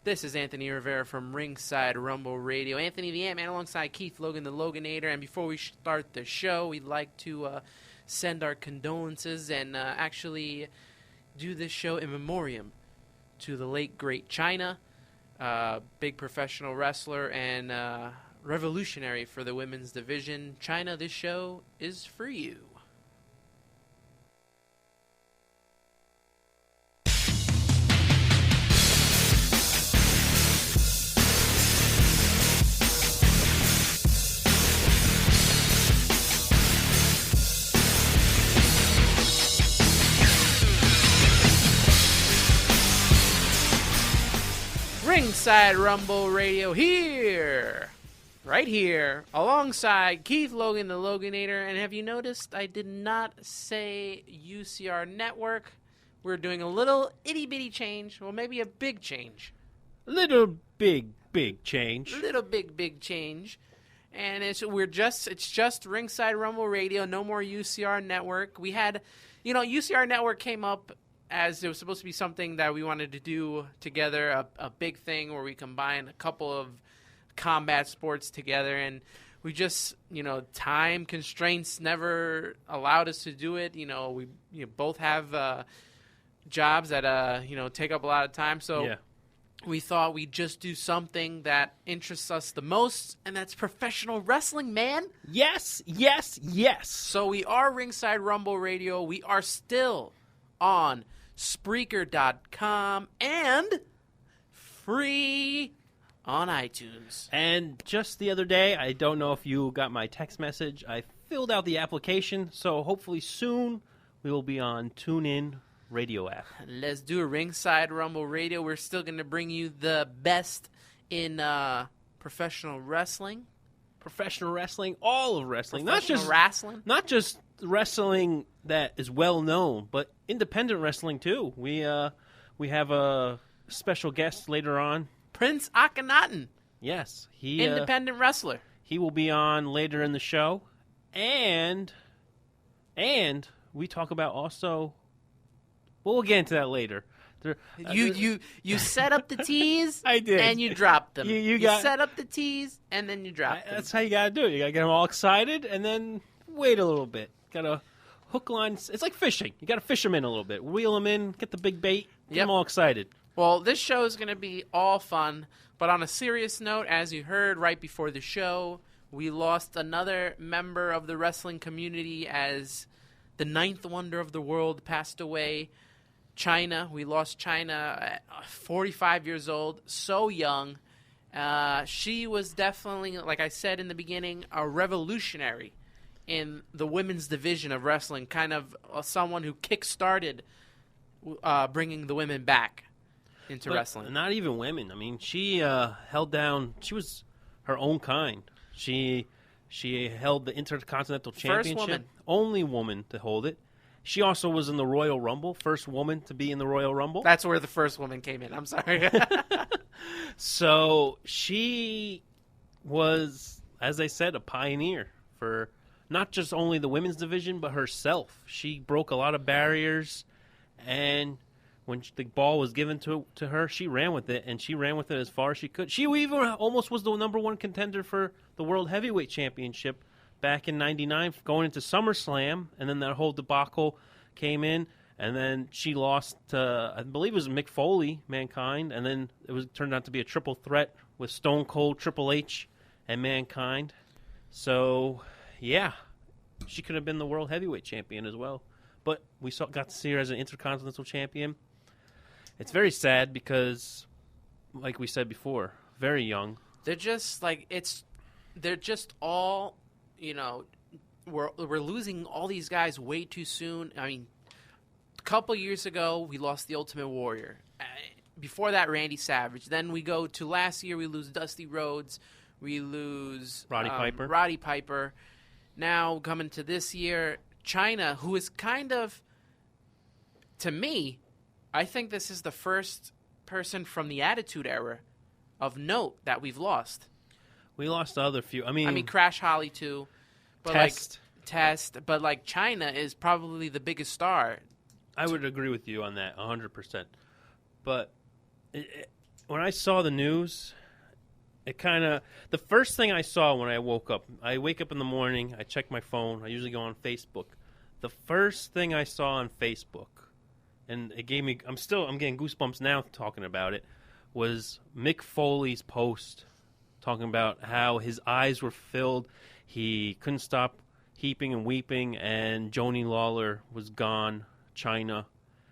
This is Anthony Rivera from Ringside Rumble Radio. Anthony the Ant-Man alongside Keith Logan the Loganator. And before we start the show, we'd like to send our condolences and actually do this show in memoriam to the late, great Chyna, big professional wrestler and revolutionary for the women's division. Chyna, this show is for you. Ringside Rumble Radio here, right here, alongside Keith Logan, the Loganator. And have you noticed I did not say UCR Network? We're doing a little itty-bitty change, well, maybe a big change. Little big change. Little big change. And it's just Ringside Rumble Radio, no more UCR Network. We had, UCR Network came up as it was supposed to be something that we wanted to do together, a big thing where we combine a couple of combat sports together, and we just, time constraints never allowed us to do it. We both have jobs that, take up a lot of time, so we thought we'd just do something that interests us the most, and that's professional wrestling, man. Yes. So we are Ringside Rumble Radio. We are still on Spreaker.com and free on iTunes. And just the other day, I don't know if you got my text message, I filled out the application, so hopefully soon we will be on TuneIn Radio app. Let's do a Ringside Rumble Radio. We're still going to bring you the best in professional wrestling. Professional wrestling, all of wrestling. Not just wrestling that is well known, but independent wrestling too. We have a special guest later on, Prince Akkanatan. Yes, independent wrestler. He will be on later in the show, and we talk about also. Well, we'll get into that later. You set up the tease. I did, and you dropped them. You set up the tease and then you dropped them. That's how you gotta do it. You gotta get them all excited and then wait a little bit. Gotta hook lines. It's like fishing. You gotta fish them in a little bit. Reel them in. Get the big bait. Get them all excited. Well, this show is gonna be all fun, but on a serious note, as you heard right before the show, we lost another member of the wrestling community as the ninth wonder of the world passed away. Chyna. We lost Chyna at 45 years old, so young. She was definitely, like I said in the beginning, a revolutionary in the women's division of wrestling, kind of someone who kick-started bringing the women back into wrestling. Not even women. I mean, she held down, she was her own kind. She held the Intercontinental Championship. First woman. Only woman to hold it. She also was in the Royal Rumble, first woman to be in the Royal Rumble. That's where the first woman came in. I'm sorry. So she was, as I said, a pioneer for not just only the women's division, but herself. She broke a lot of barriers, and when the ball was given to her, she ran with it, and she ran with it as far as she could. She even almost was the number one contender for the World Heavyweight Championship back in '99, going into SummerSlam, and then that whole debacle came in, and then she lost to, I believe it was Mick Foley, Mankind, and then it turned out to be a triple threat with Stone Cold, Triple H, and Mankind. So, yeah, she could have been the World Heavyweight Champion as well. But we got to see her as an Intercontinental Champion. It's very sad because, like we said before, very young. They're just all, we're losing all these guys way too soon. I mean, a couple years ago, we lost the Ultimate Warrior. Before that, Randy Savage. Then we go to last year, we lose Dusty Rhodes. We lose Roddy Piper. Now, coming to this year, Chyna, who is kind of, to me, I think this is the first person from the Attitude Era of note that we've lost. We lost the other few. I mean Crash Holly too. But Test. But Chyna is probably the biggest star. I would agree with you on that 100%. But when I saw the news, it kind of the first thing I saw when I woke up. I wake up in the morning. I check my phone. I usually go on Facebook. The first thing I saw on Facebook, and it gave me. I'm getting goosebumps now talking about it. Was Mick Foley's post talking about how his eyes were filled. He couldn't stop heaping and weeping, and Joni Lawler was gone. Chyna,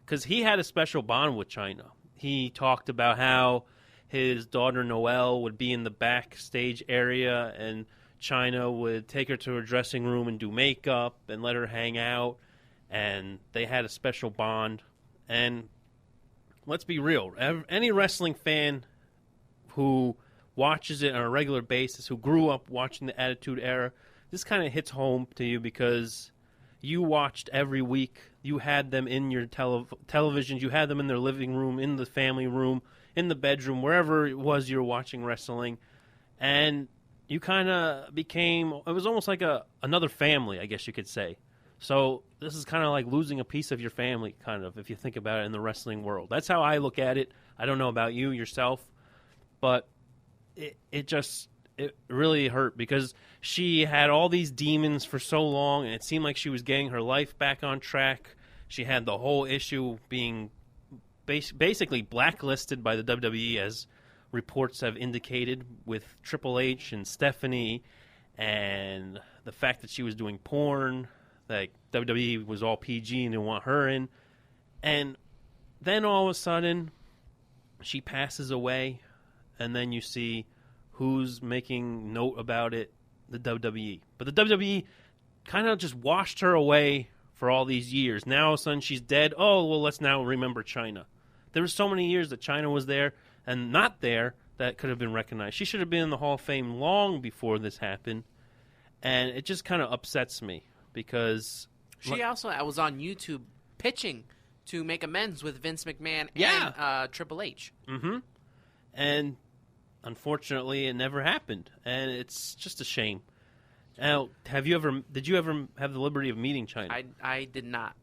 because he had a special bond with Chyna. He talked about how his daughter Noelle would be in the backstage area, and Chyna would take her to her dressing room and do makeup and let her hang out, and they had a special bond. And let's be real, any wrestling fan who watches it on a regular basis, who grew up watching the Attitude Era, this kind of hits home to you because you watched every week. You had them in your televisions. You had them in their living room, in the family room, in the bedroom, wherever it was you were watching wrestling. And you kind of became, it was almost like another family, I guess you could say. So this is kind of like losing a piece of your family, kind of, if you think about it in the wrestling world. That's how I look at it. I don't know about you yourself, but it really hurt because she had all these demons for so long, and it seemed like she was getting her life back on track. She had the whole issue being basically blacklisted by the WWE, as reports have indicated, with Triple H and Stephanie, and the fact that she was doing porn, that WWE was all PG and didn't want her in. And then all of a sudden, she passes away, and then you see who's making note about it, the WWE. But the WWE kind of just washed her away for all these years. Now all of a sudden she's dead. Oh, well, let's now remember Chyna. There were so many years that Chyna was there and not there that could have been recognized. She should have been in the Hall of Fame long before this happened. And it just kind of upsets me because she also was on YouTube pitching to make amends with Vince McMahon and Triple H. Mm-hmm. And unfortunately, it never happened, and it's just a shame. Now, did you ever have the liberty of meeting Chyna? I did not.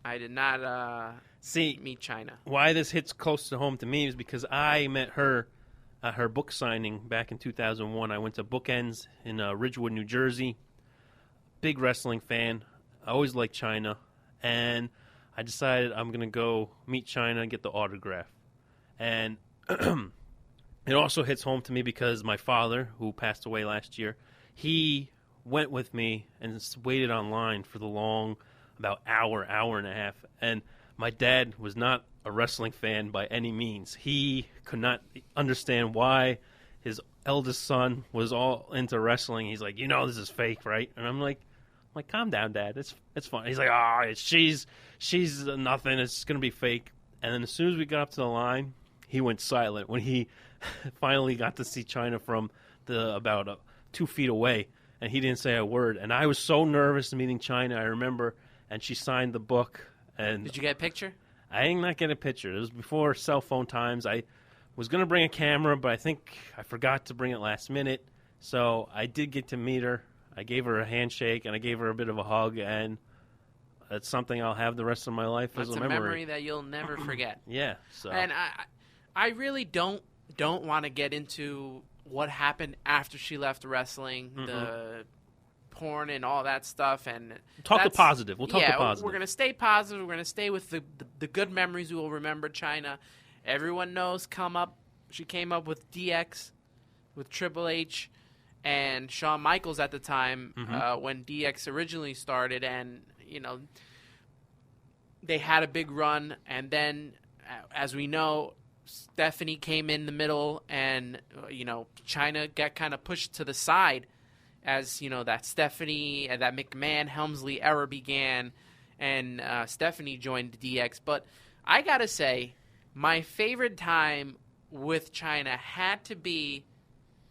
I did not meet Chyna. Why this hits close to home to me is because I met her at her book signing back in 2001. I went to Bookends in Ridgewood, New Jersey. Big wrestling fan. I always liked Chyna, and I decided I'm going to go meet Chyna and get the autograph. And it also hits home to me because my father, who passed away last year, he went with me and waited online for the long, about hour and a half. And my dad was not a wrestling fan by any means. He could not understand why his eldest son was all into wrestling. He's like, this is fake, right? And I'm like, calm down, Dad. It's fun. He's like, she's nothing. It's going to be fake. And then as soon as we got up to the line, he went silent when he finally got to see Chyna from about 2 feet away, and he didn't say a word. And I was so nervous meeting Chyna, I remember, and she signed the book. And did you get a picture? I did not get a picture. It was before cell phone times. I was going to bring a camera, but I think I forgot to bring it last minute. So I did get to meet her. I gave her a handshake, and I gave her a bit of a hug, and that's something I'll have the rest of my life as a memory. That's a memory that you'll never forget. Yeah. So. And I really don't want to get into what happened after she left wrestling, the porn and all that stuff. And talk the positive. We'll talk the positive. We're going to stay positive. We're going to stay with the good memories. We will remember Chyna. Everyone knows she came up with DX, with Triple H, and Shawn Michaels at the time when DX originally started. And, they had a big run. And then, as we know, Stephanie came in the middle, and Chyna got kind of pushed to the side as that Stephanie and that McMahon Helmsley era began, and Stephanie joined DX. But I gotta say, my favorite time with Chyna had to be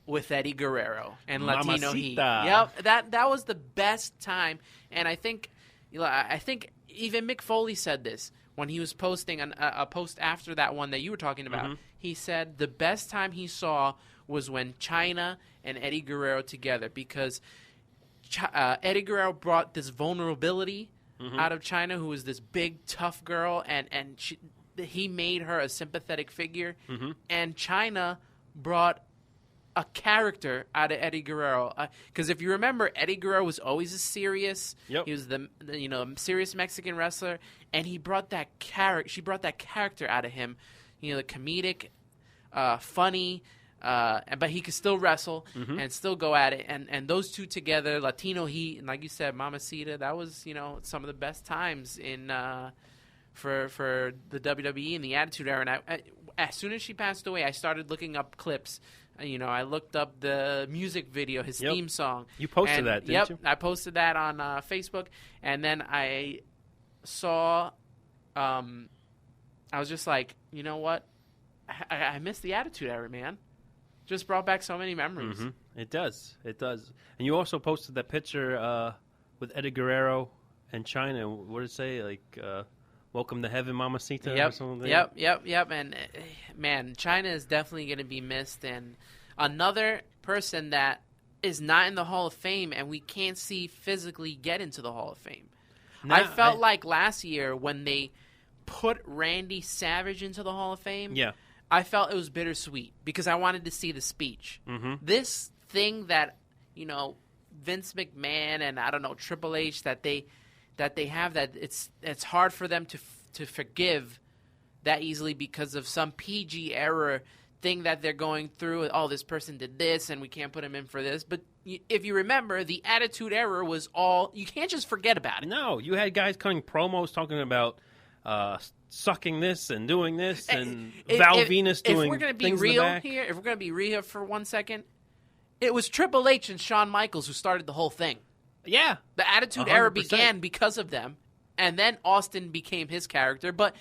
with Eddie Guerrero and Latino Heat. Yep, that was the best time, and I think even Mick Foley said this when he was posting a post after that one that you were talking about. He said the best time he saw was when Chyna and Eddie Guerrero together, because Eddie Guerrero brought this vulnerability out of Chyna, who was this big, tough girl, and he made her a sympathetic figure, Mm-hmm. and Chyna brought a character out of Eddie Guerrero. Because if you remember, Eddie Guerrero was always a serious. Yep. He was the serious Mexican wrestler, and he brought that character. She brought that character out of him. The comedic, funny, but he could still wrestle and still go at it. And those two together, Latino heat, and like you said, Mamacita, that was some of the best times in for the WWE and the Attitude Era. And as soon as she passed away, I started looking up clips. I looked up the music video, his theme song. You posted that, didn't you? I posted that on Facebook, and then I saw. I was just like, you know what? I miss the Attitude Era, man. Just brought back so many memories. Mm-hmm. It does. And you also posted that picture with Eddie Guerrero and Chyna. What did it say? Like, welcome to heaven, Mamacita, or something? Yep. And, man, Chyna is definitely going to be missed. And another person that is not in the Hall of Fame and we can't see physically get into the Hall of Fame. I felt like last year when they put Randy Savage into the Hall of Fame, I felt it was bittersweet because I wanted to see the speech. Mm-hmm. This thing that, Vince McMahon and, I don't know, Triple H, that they have, that it's hard for them to forgive that easily because of some PG error thing that they're going through. Oh, this person did this and we can't put him in for this. But if you remember, the Attitude Era was all, you can't just forget about it. No, you had guys cutting promos talking about sucking this and doing this and Val Venus doing if we're gonna be things real in the back. here, if we're going to be real for 1 second, it was Triple H and Shawn Michaels who started the whole thing. Yeah. The Attitude 100%. Era began because of them, and then Austin became his character. But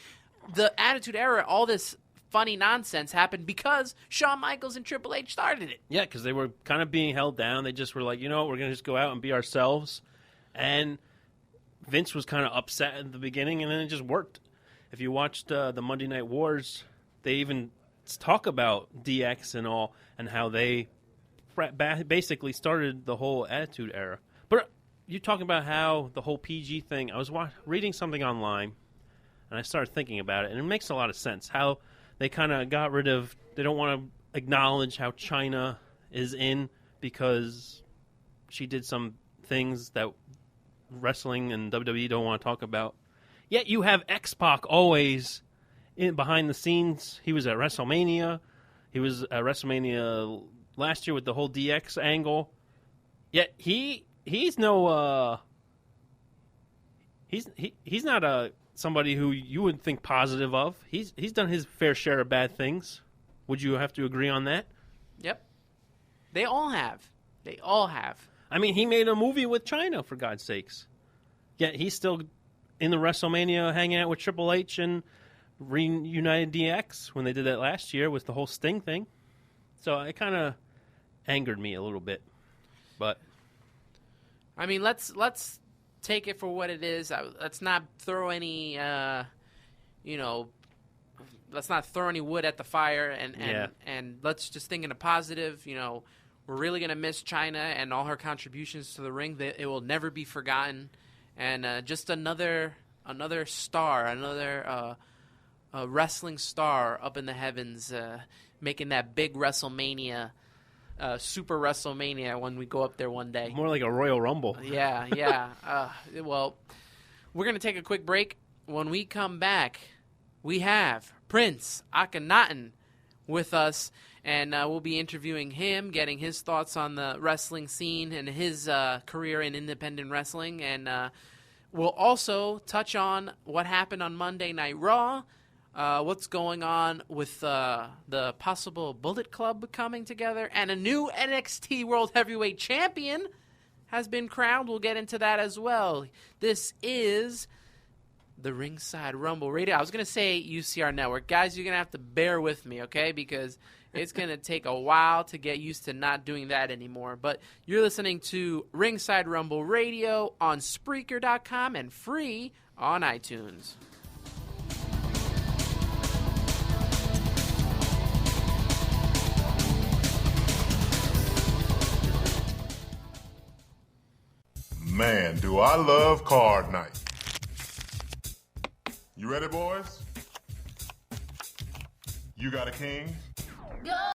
the Attitude Era, all this funny nonsense happened because Shawn Michaels and Triple H started it. Yeah, because they were kind of being held down. They just were like, we're going to just go out and be ourselves. And Vince was kind of upset at the beginning, and then it just worked. If you watched the Monday Night Wars, they even talk about DX and all, and how they basically started the whole Attitude Era. But you talking about how the whole PG thing, I was reading something online, and I started thinking about it, and it makes a lot of sense. How they kind of got rid of, they don't want to acknowledge how Chyna is in because she did some things that wrestling and WWE don't want to talk about. Yet you have X-Pac always in behind the scenes. He was at WrestleMania. He was at WrestleMania last year with the whole DX angle. Yet he's no he's not somebody who you would think positive of. He's done his fair share of bad things. Would you have to agree on that? Yep. They all have. I mean, he made a movie with Chyna, for God's sakes. Yet he's still in the WrestleMania hanging out with Triple H and reunited DX when they did that last year with the whole Sting thing. So it kind of angered me a little bit. But I mean, let's take it for what it is. Let's not throw any, let's not throw any wood at the fire, and let's just think in a positive. We're really gonna miss Chyna and all her contributions to the ring. It will never be forgotten, and just another star, another wrestling star up in the heavens, making that big WrestleMania. Super WrestleMania when we go up there one day. More like a Royal Rumble. Yeah. Well, we're going to take a quick break. When we come back, we have Prince Akkanatan with us, and we'll be interviewing him, getting his thoughts on the wrestling scene and his career in independent wrestling. And we'll also touch on what happened on Monday Night Raw, what's going on with the possible Bullet Club coming together, and a new NXT World Heavyweight Champion has been crowned. We'll get into that as well. This is the Ringside Rumble Radio. I was going to say UCR Network. Guys, you're going to have to bear with me, okay, because it's going to take a while to get used to not doing that anymore. But you're listening to Ringside Rumble Radio on Spreaker.com and free on iTunes. Man, do I love card night. You ready, boys? You got a king? Go!